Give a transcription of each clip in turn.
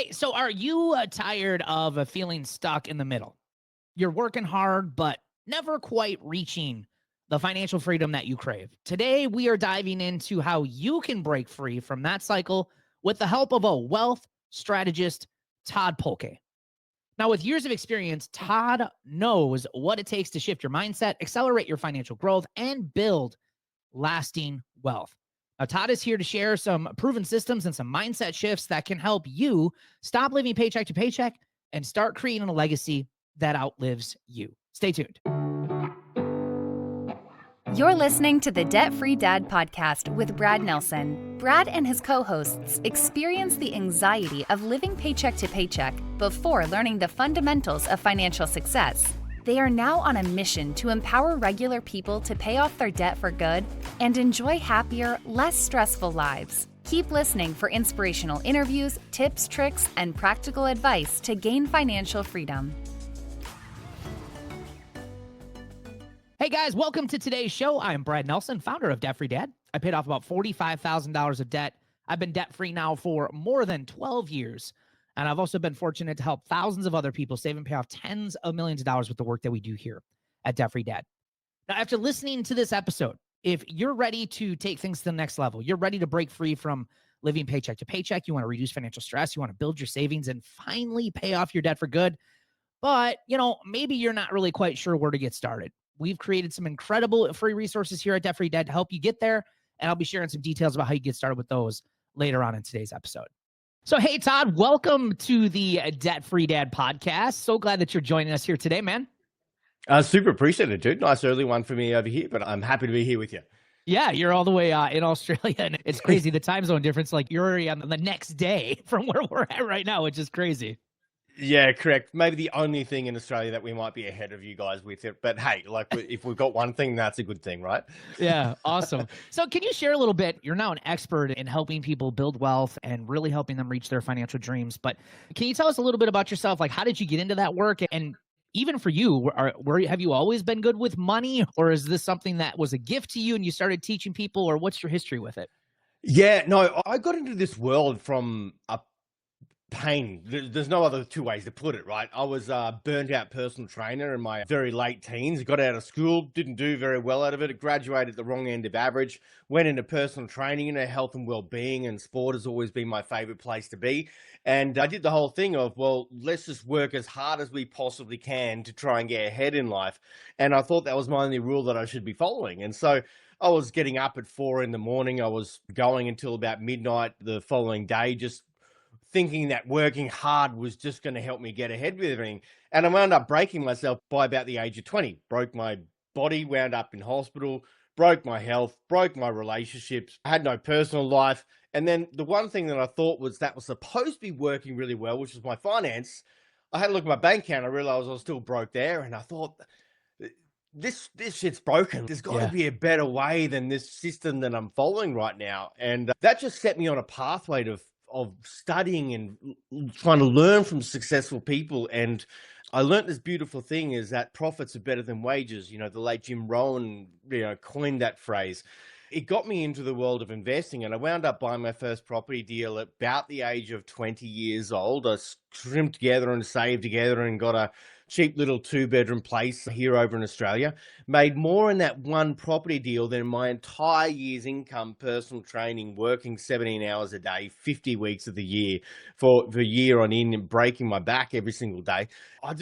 Hey, so are you tired of feeling stuck in the middle? You're working hard, but never quite reaching the financial freedom that you crave. Today, we are diving into how you can break free from that cycle with the help of a wealth strategist, Todd Polke. Now, with years of experience, Todd knows what it takes to shift your mindset, accelerate your financial growth, and build lasting wealth. Now, Todd is here to share some proven systems and some mindset shifts that can help you stop living paycheck to paycheck and start creating a legacy that outlives you. Stay tuned. You're listening to the Debt Free Dad podcast with Brad Nelson. Brad and his co-hosts experience the anxiety of living paycheck to paycheck before learning the fundamentals of financial success. They are now on a mission to empower regular people to pay off their debt for good and enjoy happier, less stressful lives. Keep listening for inspirational interviews, tips, tricks, and practical advice to gain financial freedom. Hey guys, welcome to today's show. I'm Brad Nelson, founder of Debt Free Dad. I paid off about $45,000 of debt. I've been debt-free now for more than 12 years. And I've also been fortunate to help thousands of other people save and pay off tens of millions of dollars with the work that we do here at Debt Free Dad. Now, after listening to this episode, if you're ready to take things to the next level, you're ready to break free from living paycheck to paycheck, you want to reduce financial stress, you want to build your savings and finally pay off your debt for good, but, maybe you're not really quite sure where to get started. We've created some incredible free resources here at Debt Free Dad to help you get there, and I'll be sharing some details about how you get started with those later on in today's episode. So, hey, Todd, welcome to the Debt Free Dad podcast. So glad that you're joining us here today, man. Super appreciate it, dude. Nice early one for me over here, but I'm happy to be here with you. Yeah, you're all the way in Australia, and it's crazy. The time zone difference, like you're already on the next day from where we're at right now, which is crazy. Yeah, correct. Maybe the only thing in Australia that we might be ahead of you guys with it. But hey, if we've got one thing, that's a good thing, right? Yeah, awesome. So can you share a little bit? You're now an expert in helping people build wealth and really helping them reach their financial dreams. But can you tell us a little bit about yourself? Like, how did you get into that work? And even for you, have you always been good with money? Or is this something that was a gift to you and you started teaching people? Or what's your history with it? Yeah, no, I got into this world from a pain. There's no other two ways to put it, right? I was a burnt out personal trainer in my very late teens. Got out of school, didn't do very well out of it. Graduated at the wrong end of average. Went into personal training, health and well-being, and sport has always been my favorite place to be. And I did the whole thing of, well, let's just work as hard as we possibly can to try and get ahead in life. And I thought that was my only rule that I should be following. And so I was getting up at 4 a.m. I was going until about midnight the following day, just thinking that working hard was just going to help me get ahead with everything. And I wound up breaking myself by about the age of 20. Broke my body, wound up in hospital, broke my health, broke my relationships, I had no personal life. And then the one thing that I thought was supposed to be working really well, which was my finance. I had a look at my bank account. I realized I was still broke there. And I thought, this shit's broken. There's got to be a better way than this system that I'm following right now. And that just set me on a pathway of studying and trying to learn from successful people. And I learned this beautiful thing is that profits are better than wages. The late Jim Rohn, coined that phrase. It got me into the world of investing, and I wound up buying my first property deal at about the age of 20 years old. I scrimped together and saved together and got a cheap little 2-bedroom place here over in Australia. Made more in that one property deal than my entire year's income, personal training, working 17 hours a day, 50 weeks of the year for a year on end and breaking my back every single day. I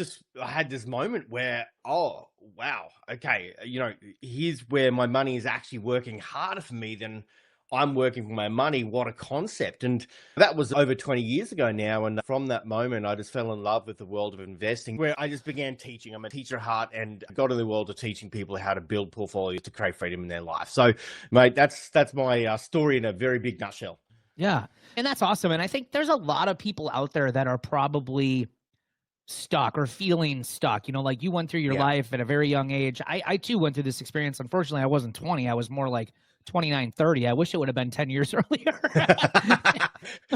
had this moment where, oh, wow, okay, here's where my money is actually working harder for me than I'm working for my money. What a concept. And that was over 20 years ago now. And from that moment, I just fell in love with the world of investing, where I just began teaching. I'm a teacher at heart and got in the world of teaching people how to build portfolios to create freedom in their life. So, mate, that's my story in a very big nutshell. Yeah. And that's awesome. And I think there's a lot of people out there that are probably stuck or feeling stuck, like you went through your life at a very young age. I too went through this experience. Unfortunately, I wasn't 20. I was more like 29, 30. I wish it would have been 10 years earlier.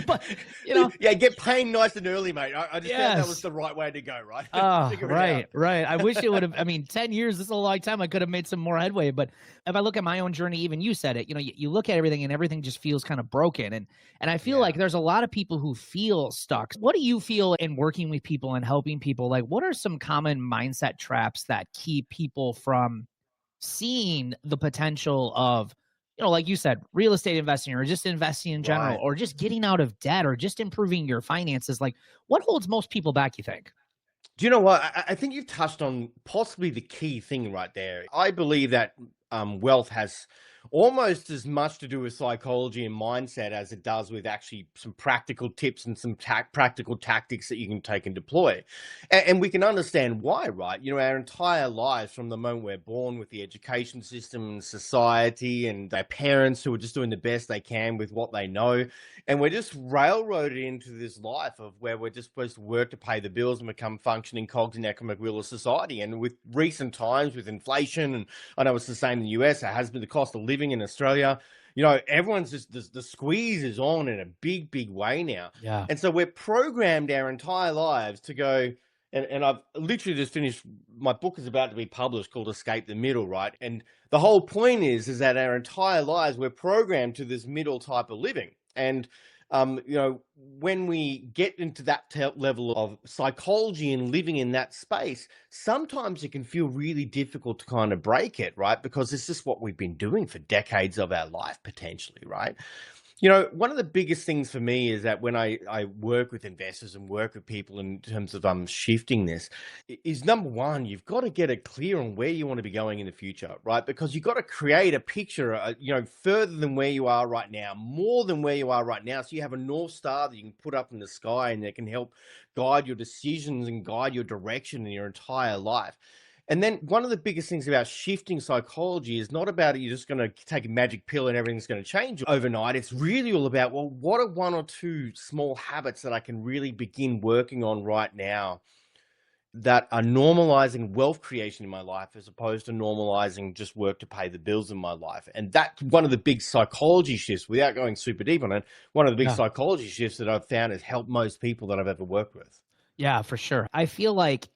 But, yeah, get pain nice and early, mate. I just found that was yes. the right way to go, right? Oh, Figure it right, out. right. I wish it would have. I mean, 10 years is a long time. I could have made some more headway. But if I look at my own journey, even you said it, you look at everything and everything just feels kind of broken. And I feel like there's a lot of people who feel stuck. What do you feel in working with people and helping people? Like, what are some common mindset traps that keep people from seeing the potential of, like you said, real estate investing, or just investing in general, Right. or just getting out of debt, or just improving your finances? Like, what holds most people back, you think? Do you know what? I think you've touched on possibly the key thing right there. I believe that wealth has almost as much to do with psychology and mindset as it does with actually some practical tips and some practical tactics that you can take and deploy. And we can understand why, right? Our entire lives from the moment we're born, with the education system and society and our parents who are just doing the best they can with what they know. And we're just railroaded into this life of where we're just supposed to work to pay the bills and become functioning cogs in the economic wheel of society. And with recent times, with inflation, and I know it's the same in the US, it has been the cost of living in Australia. Everyone's just, the squeeze is on in a big, big way now. Yeah. And so we're programmed our entire lives to go, and I've literally just finished, my book is about to be published called Escape the Middle, right? And the whole point is that our entire lives, we're programmed to this middle type of living. And, when we get into that level of psychology and living in that space, sometimes it can feel really difficult to kind of break it, right? Because it's just what we've been doing for decades of our life, potentially, right? One of the biggest things for me is that when I work with investors and work with people in terms of shifting this, is number one, you've got to get it clear on where you want to be going in the future, right? Because you've got to create a picture, further than where you are right now, more than where you are right now. So you have a North Star that you can put up in the sky and that can help guide your decisions and guide your direction in your entire life. And then one of the biggest things about shifting psychology is not about you're just going to take a magic pill and everything's going to change overnight. It's really all about, well, what are one or two small habits that I can really begin working on right now that are normalizing wealth creation in my life, as opposed to normalizing just work to pay the bills in my life. And that's one of the big psychology shifts, without going super deep on it, one of the big psychology shifts that I've found has helped most people that I've ever worked with. Yeah, for sure. I feel like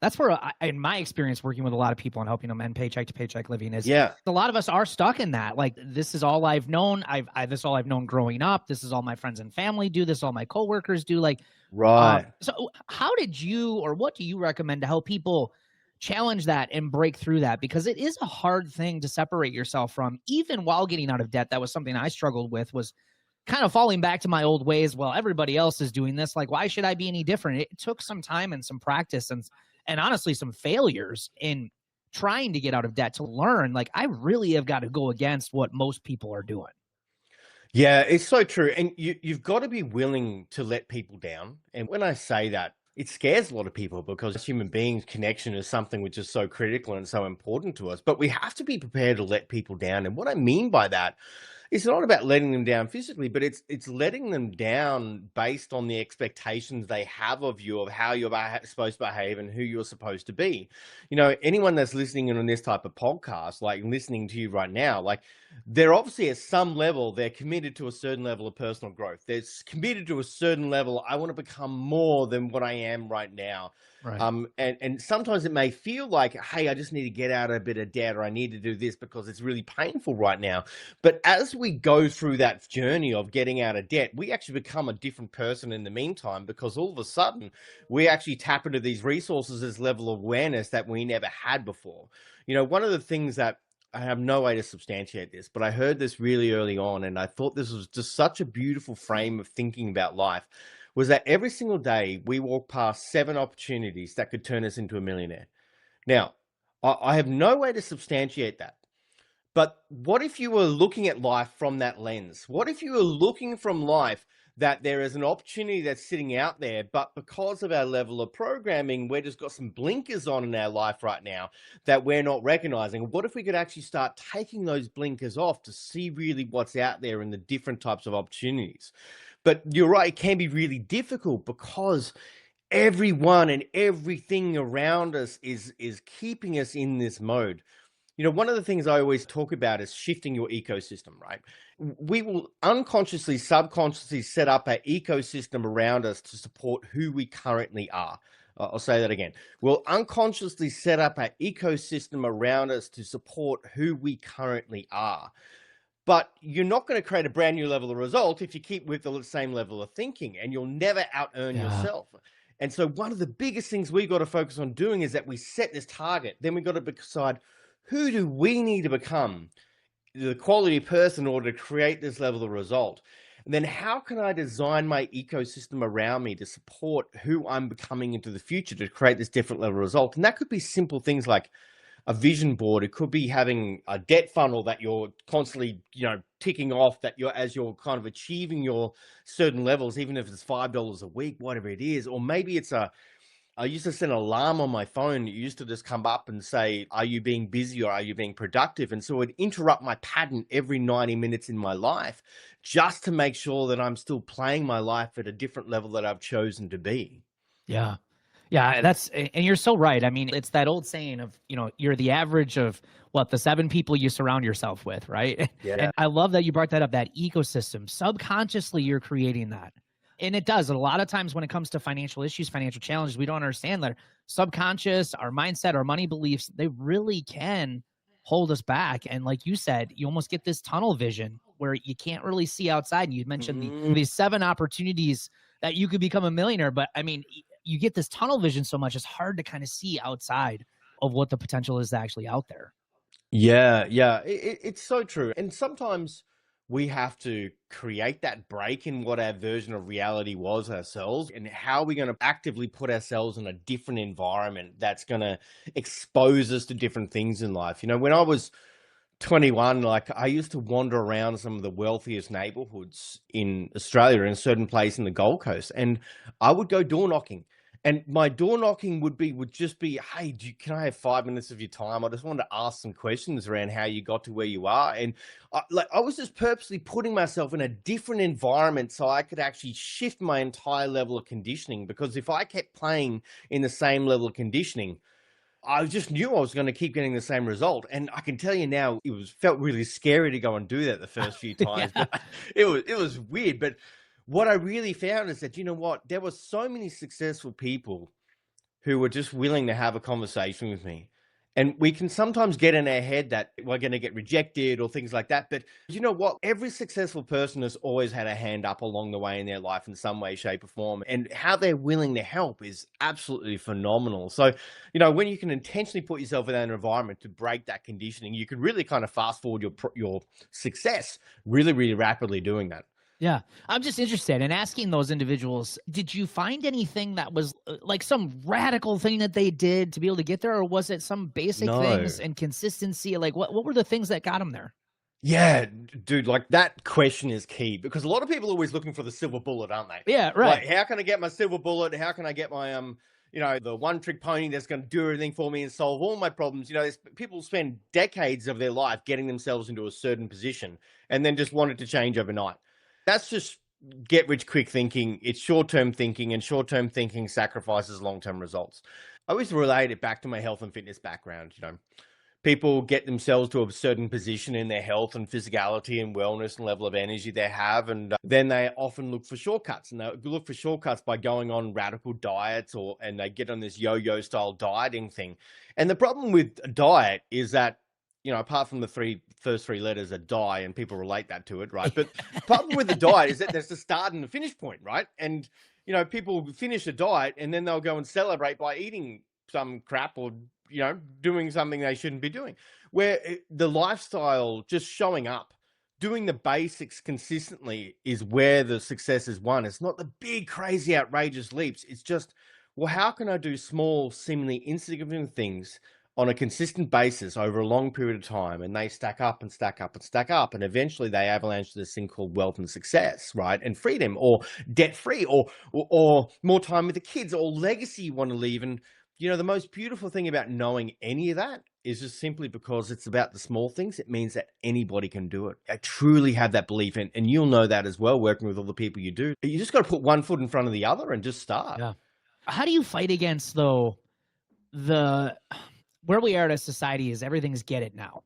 that's where, in my experience, working with a lot of people and helping them end paycheck to paycheck living, is a lot of us are stuck in that. Like, this is all I've known. This is all I've known growing up. This is all my friends and family do. This is all my coworkers do. Like, right. So how did you, or what do you recommend to help people challenge that and break through that? Because it is a hard thing to separate yourself from, even while getting out of debt. That was something I struggled with, was kind of falling back to my old ways. Well, everybody else is doing this. Like, why should I be any different? It took some time and some practice and honestly some failures in trying to get out of debt to learn, like, I really have got to go against what most people are doing. Yeah, it's so true. And you've got to be willing to let people down. And when I say that, it scares a lot of people, because as human beings, connection is something which is so critical and so important to us. But we have to be prepared to let people down. And what I mean by that, it's not about letting them down physically, but it's letting them down based on the expectations they have of you, of how you're supposed to behave and who you're supposed to be. Anyone that's listening in on this type of podcast, like listening to you right now, like, they're obviously at some level, they're committed to a certain level of personal growth. They're committed to a certain level. I want to become more than what I am right now. Right. And sometimes it may feel like, hey, I just need to get out of a bit of debt, or I need to do this because it's really painful right now. But as we go through that journey of getting out of debt, we actually become a different person in the meantime, because all of a sudden we actually tap into these resources, this level of awareness that we never had before. One of the things that, I have no way to substantiate this, but I heard this really early on, and I thought this was just such a beautiful frame of thinking about life, was that every single day we walk past 7 opportunities that could turn us into a millionaire. Now, I have no way to substantiate that. But what if you were looking at life from that lens? What if you were looking from life that there is an opportunity that's sitting out there, but because of our level of programming, we're just got some blinkers on in our life right now that we're not recognizing? What if we could actually start taking those blinkers off to see really what's out there in the different types of opportunities? But you're right, it can be really difficult, because everyone and everything around us is keeping us in this mode. One of the things I always talk about is shifting your ecosystem, right? We will unconsciously, subconsciously set up an ecosystem around us to support who we currently are. I'll say that again. We'll unconsciously set up an ecosystem around us to support who we currently are. But you're not going to create a brand new level of result if you keep with the same level of thinking, and you'll never out earn yourself. And so one of the biggest things we've got to focus on doing is that we set this target. Then we've got to decide, who do we need to become the quality person in order to create this level of result? And then how can I design my ecosystem around me to support who I'm becoming into the future to create this different level of result? And that could be simple things like a vision board. It could be having a debt funnel that you're constantly, ticking off that as you're kind of achieving your certain levels, even if it's $5 a week, whatever it is. Or maybe it's I used to set an alarm on my phone. It used to just come up and say, are you being busy or are you being productive? And so it would interrupt my pattern every 90 minutes in my life just to make sure that I'm still playing my life at a different level that I've chosen to be. Yeah. Yeah, and you're so right. I mean, it's that old saying of, you're the average of the 7 people you surround yourself with, right? Yeah. And I love that you brought that up, that ecosystem. Subconsciously, you're creating that. And it does. A lot of times when it comes to financial issues, financial challenges, we don't understand that subconscious, our mindset, our money beliefs, they really can hold us back. And like you said, you almost get this tunnel vision where you can't really see outside. And you mentioned these 7 opportunities that you could become a millionaire. But I mean, you get this tunnel vision so much, it's hard to kind of see outside of what the potential is actually out there. Yeah. It's so true. And sometimes we have to create that break in what our version of reality was ourselves, and how we're going to actively put ourselves in a different environment that's going to expose us to different things in life. When I was 21, I used to wander around some of the wealthiest neighborhoods in Australia, in a certain place in the Gold Coast, and I would go door knocking. And my door knocking would just be, hey, can I have 5 minutes of your time? I just wanted to ask some questions around how you got to where you are. And I was just purposely putting myself in a different environment so I could actually shift my entire level of conditioning. Because if I kept playing in the same level of conditioning, I just knew I was going to keep getting the same result. And I can tell you now, felt really scary to go and do that the first few times. Yeah. But it was weird. But what I really found is that, there were so many successful people who were just willing to have a conversation with me. And we can sometimes get in our head that we're going to get rejected or things like that. But you know what? Every successful person has always had a hand up along the way in their life in some way, shape, or form. And how they're willing to help is absolutely phenomenal. So, when you can intentionally put yourself in that environment to break that conditioning, you can really kind of fast forward your success really, really rapidly doing that. Yeah. I'm just interested in asking those individuals, did you find anything that was like some radical thing that they did to be able to get there? Or was it some basic things and consistency? Like what were the things that got them there? Yeah, dude, that question is key, because a lot of people are always looking for the silver bullet, aren't they? Yeah, right. How can I get my silver bullet? How can I get my, the one trick pony that's going to do everything for me and solve all my problems? People spend decades of their life getting themselves into a certain position and then just want it to change overnight. That's just get rich quick thinking. It's short-term thinking, and short-term thinking sacrifices long-term results. I always relate it back to my health and fitness background. People get themselves to a certain position in their health and physicality and wellness and level of energy they have. And then they often look for shortcuts, and they look for shortcuts by going on radical diets, and they get on this yo-yo style dieting thing. And the problem with a diet is that, apart from the first three letters are die, and people relate that to it, right? But the problem with the diet is that there's the start and the finish point, right? And, people finish a diet and then they'll go and celebrate by eating some crap or, doing something they shouldn't be doing. Where the lifestyle, just showing up, doing the basics consistently is where the success is won. It's not the big, crazy, outrageous leaps. It's just, well, how can I do small, seemingly insignificant things on a consistent basis over a long period of time, and they stack up and stack up and stack up, and eventually they avalanche to this thing called wealth and success, right? And freedom, or debt free, or more time with the kids, or legacy you want to leave. And the most beautiful thing about knowing any of that is just simply because it's about the small things. It means that anybody can do it. I truly have that belief, and you'll know that as well, working with all the people you do. You just got to put one foot in front of the other and just start. Yeah. How do you fight against, though, where we are as a society is everything's get it now.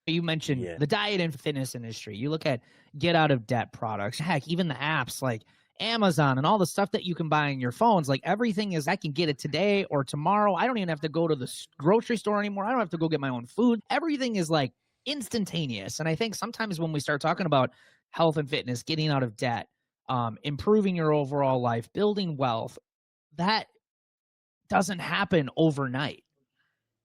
You mentioned Yeah. the diet and fitness industry. You look at get out of debt products. Heck, even the apps like Amazon and all the stuff that you can buy on your phones, like everything is, I can get it today or tomorrow. I don't even have to go to the grocery store anymore. I don't have to go get my own food. Everything is like instantaneous. And I think sometimes when we start talking about health and fitness, getting out of debt, improving your overall life, building wealth, that doesn't happen overnight.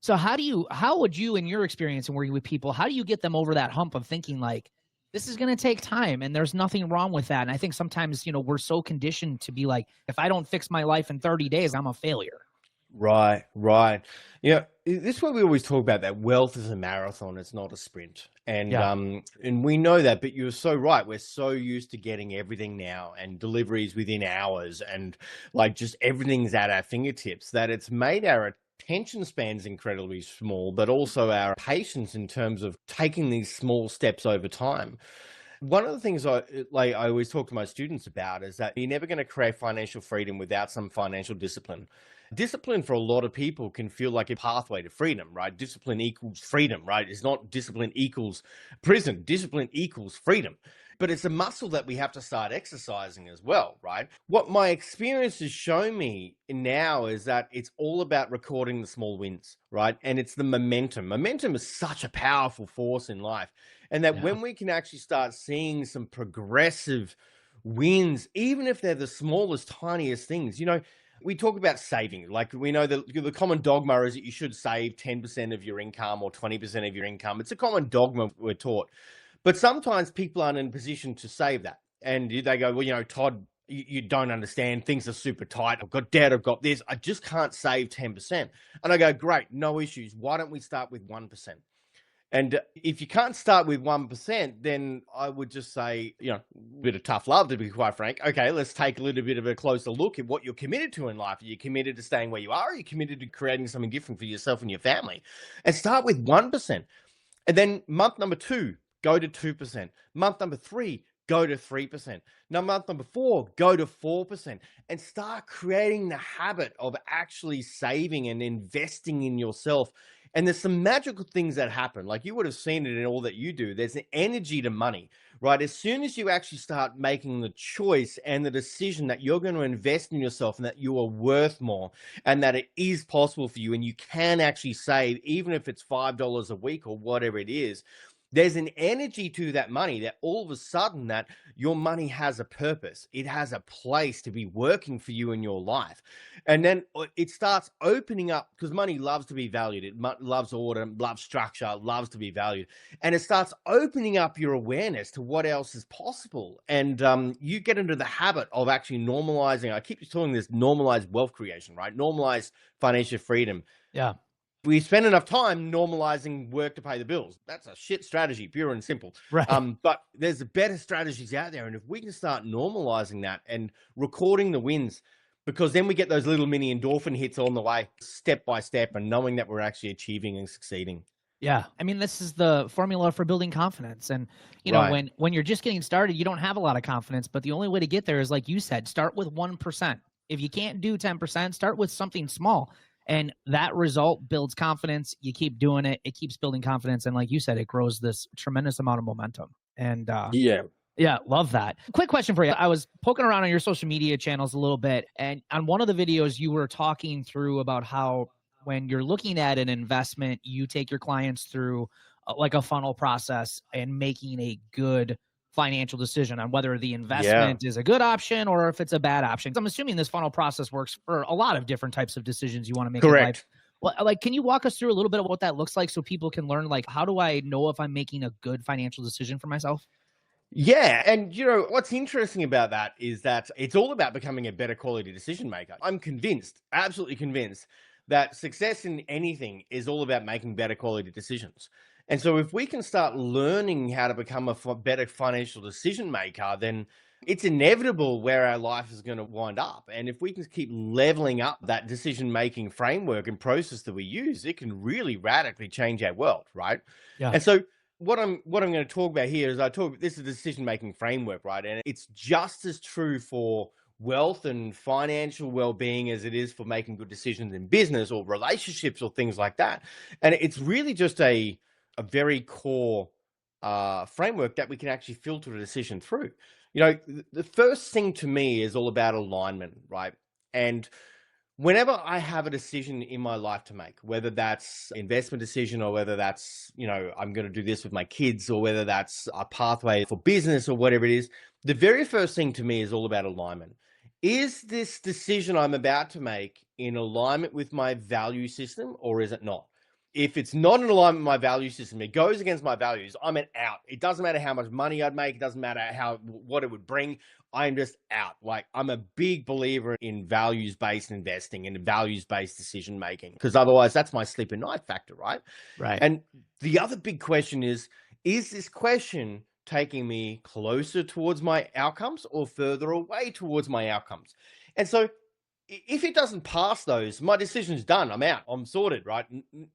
So how would you, in your experience and working with people, how do you get them over that hump of thinking like, this is going to take time and there's nothing wrong with that? And I think sometimes, we're so conditioned to be like, if I don't fix my life in 30 days, I'm a failure. Right, right. Yeah, this is what we always talk about, that wealth is a marathon, it's not a sprint. And we know that, but you're so right. We're so used to getting everything now and deliveries within hours and like just everything's at our fingertips that it's made our attention spans incredibly small, but also our patience in terms of taking these small steps over time. One of the things I always talk to my students about is that you're never going to create financial freedom without some financial discipline. Discipline for a lot of people can feel like a pathway to freedom, right? Discipline equals freedom, right? It's not discipline equals prison. Discipline equals freedom. But it's a muscle that we have to start exercising as well, right? What my experience has shown me now is that it's all about recording the small wins, right? And it's the momentum. Momentum is such a powerful force in life. And that when we can actually start seeing some progressive wins, even if they're the smallest, tiniest things, we talk about saving. Like we know that the common dogma is that you should save 10% of your income or 20% of your income. It's a common dogma we're taught. But sometimes people aren't in a position to save that. And they go, well, Todd, you don't understand. Things are super tight. I've got debt. I've got this. I just can't save 10%. And I go, great, no issues. Why don't we start with 1%? And if you can't start with 1%, then I would just say, a bit of tough love, to be quite frank. Okay, let's take a little bit of a closer look at what you're committed to in life. Are you committed to staying where you are? Or are you committed to creating something different for yourself and your family? And start with 1%. And then month number 2, go to 2%. Month number 3, go to 3%. Now, month number 4, go to 4%. And start creating the habit of actually saving and investing in yourself. And there's some magical things that happen. Like you would have seen it in all that you do. There's an energy to money, right? As soon as you actually start making the choice and the decision that you're going to invest in yourself and that you are worth more and that it is possible for you and you can actually save, even if it's $5 a week or whatever it is, there's an energy to that money that all of a sudden that your money has a purpose. It has a place to be working for you in your life. And then it starts opening up because money loves to be valued. It loves order, loves structure, loves to be valued. And it starts opening up your awareness to what else is possible. And you get into the habit of actually normalizing. I keep telling this normalized wealth creation, right? Normalized financial freedom. Yeah. We spend enough time normalizing work to pay the bills. That's a shit strategy, pure and simple. Right. But there's better strategies out there. And if we can start normalizing that and recording the wins, because then we get those little mini endorphin hits on the way, step by step, and knowing that we're actually achieving and succeeding. Yeah. I mean, this is the formula for building confidence. And, when you're just getting started, you don't have a lot of confidence, but the only way to get there is, like you said, start with 1%. If you can't do 10%, start with something small. And that result builds confidence. You keep doing it. It keeps building confidence. And like you said, it grows this tremendous amount of momentum. And yeah, love that. Quick question for you. I was poking around on your social media channels a little bit. And on one of the videos, you were talking through about how when you're looking at an investment, you take your clients through like a funnel process and making a good financial decision on whether the investment is a good option or if it's a bad option. I'm assuming this funnel process works for a lot of different types of decisions you want to make in life. Well, like, can you walk us through a little bit of what that looks like so people can learn, like, how do I know if I'm making a good financial decision for myself? Yeah. And what's interesting about that is that it's all about becoming a better quality decision maker. I'm convinced, absolutely convinced, that success in anything is all about making better quality decisions. And so if we can start learning how to become a better financial decision maker, then it's inevitable where our life is going to wind up. And if we can keep leveling up that decision-making framework and process that we use, it can really radically change our world, right? Yeah. And so what I'm going to talk about here is this is a decision-making framework, right? And it's just as true for wealth and financial well-being as it is for making good decisions in business or relationships or things like that. And it's really just a very core framework that we can actually filter a decision through. The first thing to me is all about alignment, right? And whenever I have a decision in my life to make, whether that's investment decision or whether that's, I'm going to do this with my kids, or whether that's a pathway for business or whatever it is, the very first thing to me is all about alignment. Is this decision I'm about to make in alignment with my value system, or is it not? If it's not in alignment with my value system, it goes against my values, I'm out. It doesn't matter how much money I'd make. It doesn't matter what it would bring. I'm just out. Like, I'm a big believer in values-based investing and values-based decision making, because otherwise that's my sleep at night factor, right? Right. And the other big question is this question taking me closer towards my outcomes or further away towards my outcomes? And so if it doesn't pass those, my decision's done. I'm out. I'm sorted, right?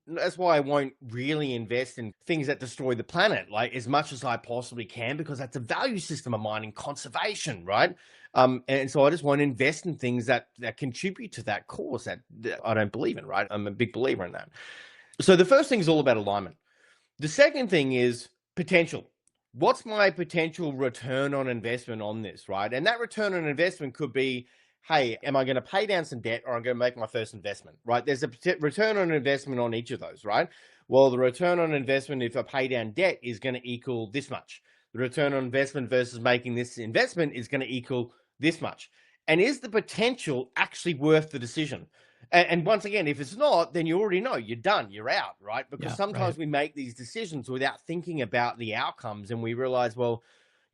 That's why I won't really invest in things that destroy the planet, like, as much as I possibly can, because that's a value system of mine in conservation, right? And so I just won't invest in things that contribute to that cause that I don't believe in, right? I'm a big believer in that. So the first thing is all about alignment. The second thing is potential. What's my potential return on investment on this, right? And that return on investment could be, hey, am I going to pay down some debt, or I'm going to make my first investment, right? There's a return on investment on each of those, right? Well, the return on investment, if I pay down debt, is going to equal this much. The return on investment versus making this investment is going to equal this much. And is the potential actually worth the decision? And once again, if it's not, then you already know you're done, you're out, right? Because sometimes we make these decisions without thinking about the outcomes, and we realize, well,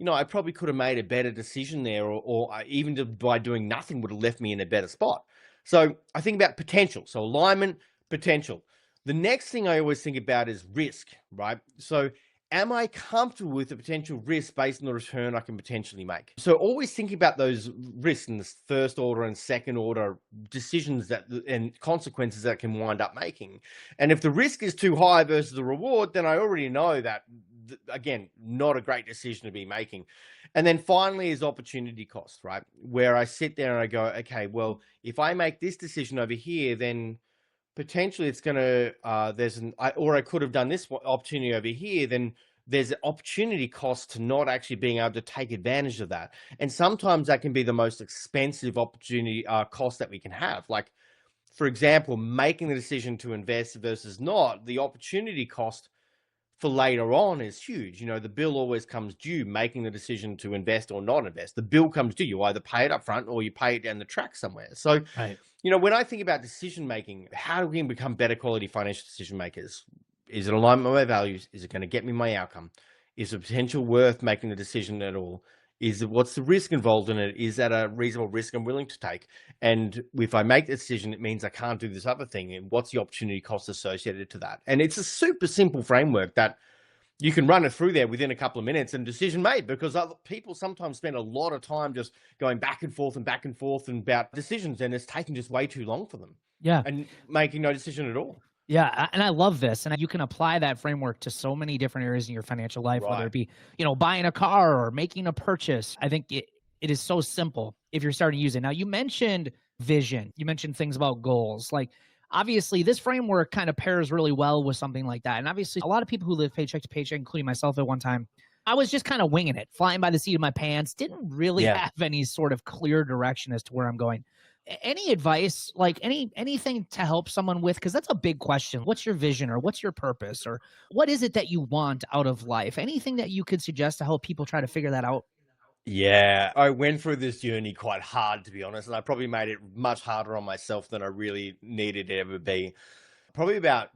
I probably could have made a better decision there, or even by doing nothing would have left me in a better spot. So I think about potential. So alignment, potential. The next thing I always think about is risk, right? So am I comfortable with the potential risk based on the return I can potentially make? So always thinking about those risks in the first order and second order decisions and consequences that can wind up making. And if the risk is too high versus the reward, then I already know that, again, not a great decision to be making. And then finally is opportunity cost, right? Where I sit there and I go, okay, well, if I make this decision over here, then potentially it's going to, I could have done this opportunity over here, then there's an opportunity cost to not actually being able to take advantage of that. And sometimes that can be the most expensive opportunity cost that we can have. Like, for example, making the decision to invest versus not, the opportunity cost for later on is huge. The bill always comes due, making the decision to invest or not invest. The bill comes due. You either pay it up front or you pay it down the track somewhere. So, Right. When I think about decision making, how do we become better quality financial decision makers? Is it alignment with my values? Is it going to get me my outcome? Is the potential worth making the decision at all? What's the risk involved in it? Is that a reasonable risk I'm willing to take? And if I make the decision, it means I can't do this other thing. And what's the opportunity cost associated to that? And it's a super simple framework that you can run it through there within a couple of minutes and decision made, because other people sometimes spend a lot of time just going back and forth and about decisions, and it's taking just way too long for them. Yeah. And making no decision at all. Yeah, and I love this. And you can apply that framework to so many different areas in your financial life, whether it be, buying a car or making a purchase. I think it is so simple if you're starting to use it. Now, you mentioned vision. You mentioned things about goals. Like, obviously, this framework kind of pairs really well with something like that. And obviously, a lot of people who live paycheck to paycheck, including myself at one time, I was just kind of winging it, flying by the seat of my pants, didn't really have any sort of clear direction as to where I'm going. Any advice, like anything to help someone with? Because that's a big question. What's your vision, or what's your purpose, or what is it that you want out of life? Anything that you could suggest to help people try to figure that out? Yeah, I went through this journey quite hard, to be honest, and I probably made it much harder on myself than I really needed to ever be. Probably about,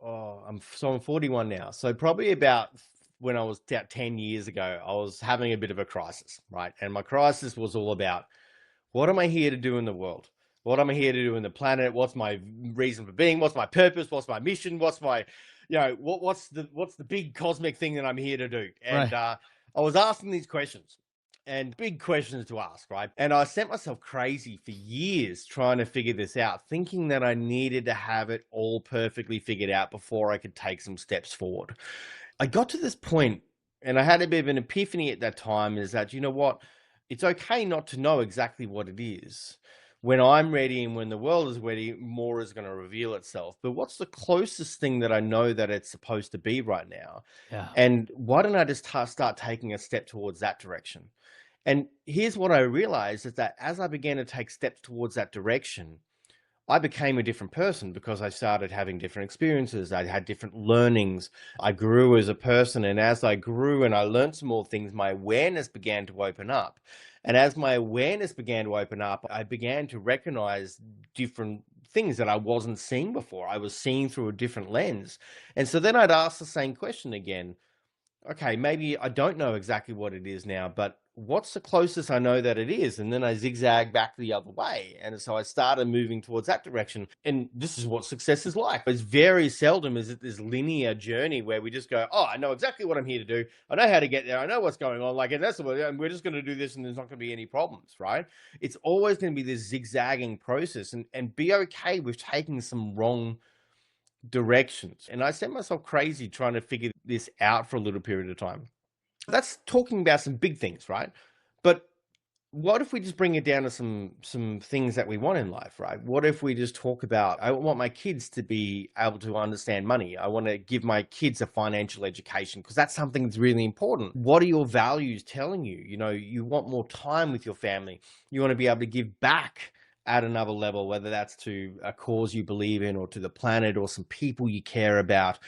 I'm 41 now. So probably about when I was about 10 years ago, I was having a bit of a crisis, right? And my crisis was all about, what am I here to do in the world? What am I here to do in the planet? What's my reason for being? What's my purpose? What's my mission? What's my, what's the big cosmic thing that I'm here to do? And I was asking these questions, and big questions to ask, right? And I sent myself crazy for years trying to figure this out, thinking that I needed to have it all perfectly figured out before I could take some steps forward. I got to this point, and I had a bit of an epiphany at that time, is that, you know what? it's okay not to know exactly what it is. When I'm ready and when the world is ready, more is going to reveal itself. But what's the closest thing that I know that it's supposed to be right now? Yeah. And why don't I just start taking a step towards that direction? And here's what I realized is that as I began to take steps towards that direction, I became a different person because I started having different experiences. I had different learnings. I grew as a person. And as I grew and I learned some more things, my awareness began to open up. And as my awareness began to open up, I began to recognize different things that I wasn't seeing before. I was seeing through a different lens. And so then I'd ask the same question again. Okay, maybe I don't know exactly what it is now, but what's the closest I know that it is? And then I zigzag back the other way. And so I started moving towards that direction. And this is what success is like. It's very seldom is it this linear journey where we just go, oh, I know exactly what I'm here to do. I know how to get there. I know what's going on. Like, and that's what, and we're just going to do this and there's not going to be any problems, right? It's always going to be this zigzagging process and be okay with taking some wrong directions. And I set myself crazy trying to figure this out for a little period of time. That's talking about some big things, right? But what if we just bring it down to some things that we want in life, right? What if we just talk about, I want my kids to be able to understand money. I want to give my kids a financial education because that's something that's really important. What are your values telling you? You know, you want more time with your family. You want to be able to give back at another level, whether that's to a cause you believe in or to the planet or some people you care about.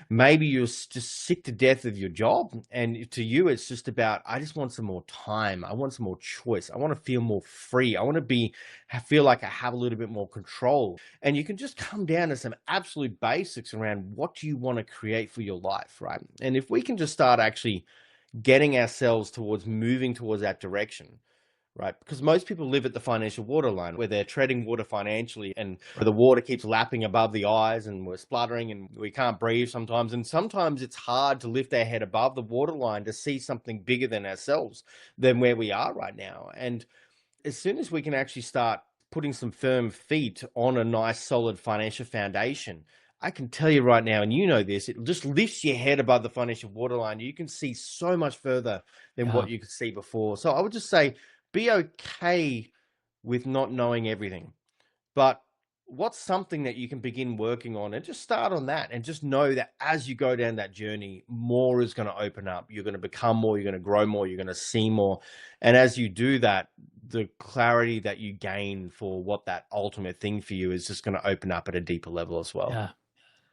Maybe you're just sick to death of your job. And to you, it's just about, I just want some more time. I want some more choice. I want to feel more free. I want to feel like I have a little bit more control. And you can just come down to some absolute basics around what do you want to create for your life, right? And if we can just start actually getting ourselves towards moving towards that direction, right? Because most people live at the financial waterline where they're treading water financially and the water keeps lapping above the eyes and we're spluttering and we can't breathe sometimes. And sometimes it's hard to lift our head above the waterline to see something bigger than ourselves, than where we are right now. And as soon as we can actually start putting some firm feet on a nice solid financial foundation, I can tell you right now, and you know this, it just lifts your head above the financial waterline. You can see so much further than what you could see before. So I would just say, be okay with not knowing everything, but what's something that you can begin working on and just start on that and just know that as you go down that journey, more is going to open up. You're going to become more, you're going to grow more, you're going to see more. And as you do that, the clarity that you gain for what that ultimate thing for you is just going to open up at a deeper level as well. Yeah.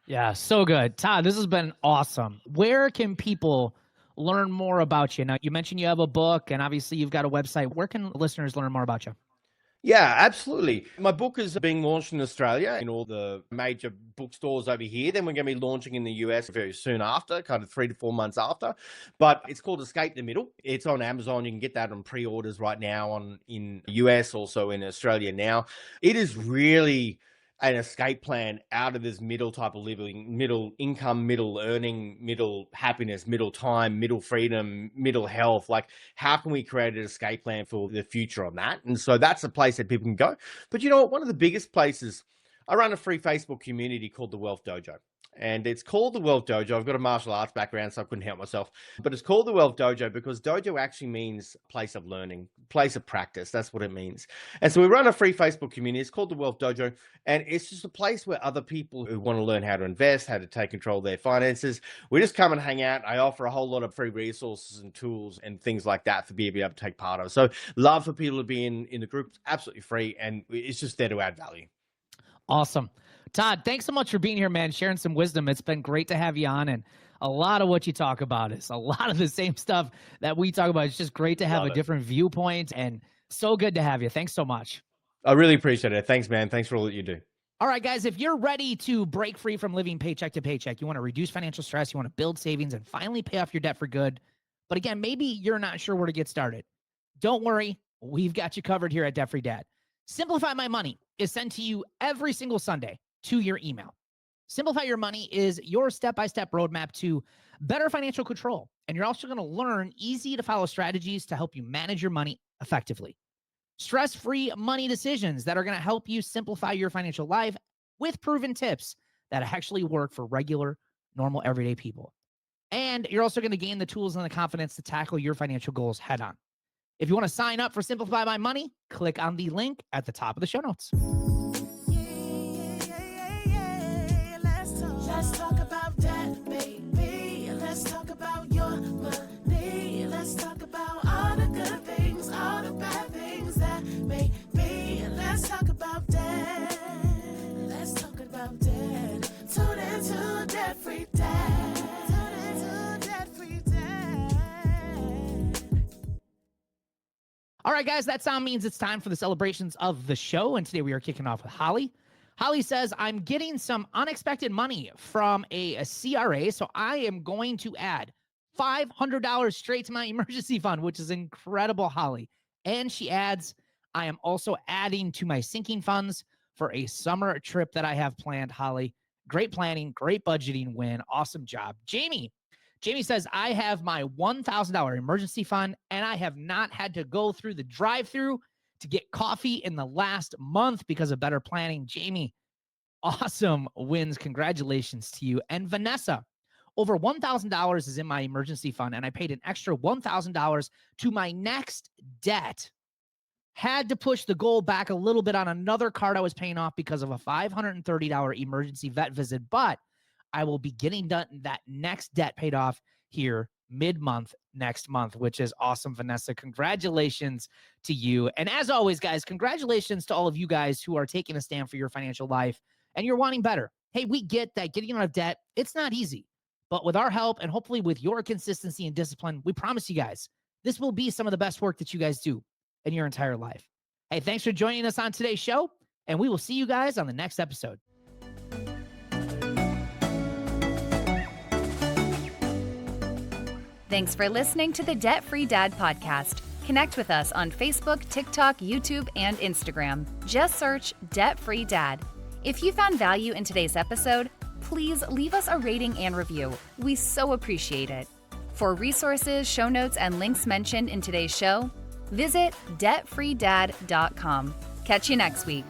Yeah. So good. Todd, this has been awesome. Where can people learn more about you? Now, you mentioned you have a book and obviously you've got a website. Where can listeners learn more about you? Yeah, absolutely. My book is being launched in Australia in all the major bookstores over here. Then we're going to be launching in the US very soon after, kind of 3 to 4 months after. But it's called Escape the Middle. It's on Amazon. You can get that on pre-orders right now in the US, also in Australia now. It is really an escape plan out of this middle type of living, middle income, middle earning, middle happiness, middle time, middle freedom, middle health. Like, how can we create an escape plan for the future on that? And so that's a place that people can go. But you know what? One of the biggest places, I run a free Facebook community called the Wealth Dojo. And it's called the Wealth Dojo. I've got a martial arts background, so I couldn't help myself. But it's called the Wealth Dojo because dojo actually means place of learning, place of practice. That's what it means. And so we run a free Facebook community. It's called the Wealth Dojo. And it's just a place where other people who want to learn how to invest, how to take control of their finances, we just come and hang out. I offer a whole lot of free resources and tools and things like that for people to be able to take part of. So love for people to be in the group. It's absolutely free. And it's just there to add value. Awesome. Todd, thanks so much for being here, man, sharing some wisdom. It's been great to have you on. And a lot of what you talk about is a lot of the same stuff that we talk about. It's just great to have a different viewpoint and so good to have you. Thanks so much. I really appreciate it. Thanks, man. Thanks for all that you do. All right, guys, if you're ready to break free from living paycheck to paycheck, you want to reduce financial stress, you want to build savings and finally pay off your debt for good. But again, maybe you're not sure where to get started. Don't worry. We've got you covered here at Debt Free Dad. Simplify My Money is sent to you every single Sunday to your email. Simplify Your Money is your step-by-step roadmap to better financial control. And you're also going to learn easy to follow strategies to help you manage your money effectively. Stress-free money decisions that are going to help you simplify your financial life with proven tips that actually work for regular, normal, everyday people. And you're also going to gain the tools and the confidence to tackle your financial goals head on. If you want to sign up for Simplify My Money, click on the link at the top of the show notes. Let's talk about that, baby. Let's talk about your money. Let's talk about all the good things, all the bad things that may be. Let's talk about that. Let's talk about that. Tune into Debt Free Dad. Tune into Debt Free Dad. All right, guys, that sound means it's time for the celebrations of the show. And today we are kicking off with Holly. Holly says, I'm getting some unexpected money from a CRA, so I am going to add $500 straight to my emergency fund, which is incredible, Holly. And she adds, I am also adding to my sinking funds for a summer trip that I have planned, Holly. Great planning, great budgeting win. Awesome job. Jamie says, I have my $1,000 emergency fund, and I have not had to go through the drive-thru to get coffee in the last month because of better planning. Jamie, awesome wins. Congratulations to you. And Vanessa, over $1,000 is in my emergency fund, and I paid an extra $1,000 to my next debt. Had to push the goal back a little bit on another card I was paying off because of a $530 emergency vet visit, but I will be getting that next debt paid off here mid-month next month, which is awesome, Vanessa. Congratulations to you. And as always, guys, congratulations to all of you guys who are taking a stand for your financial life and you're wanting better. Hey, we get that getting out of debt, it's not easy. But with our help and hopefully with your consistency and discipline, we promise you guys, this will be some of the best work that you guys do in your entire life. Hey, thanks for joining us on today's show, and we will see you guys on the next episode. Thanks for listening to the Debt Free Dad podcast. Connect with us on Facebook, TikTok, YouTube, and Instagram. Just search Debt Free Dad. If you found value in today's episode, please leave us a rating and review. We so appreciate it. For resources, show notes, and links mentioned in today's show, visit debtfreedad.com. Catch you next week.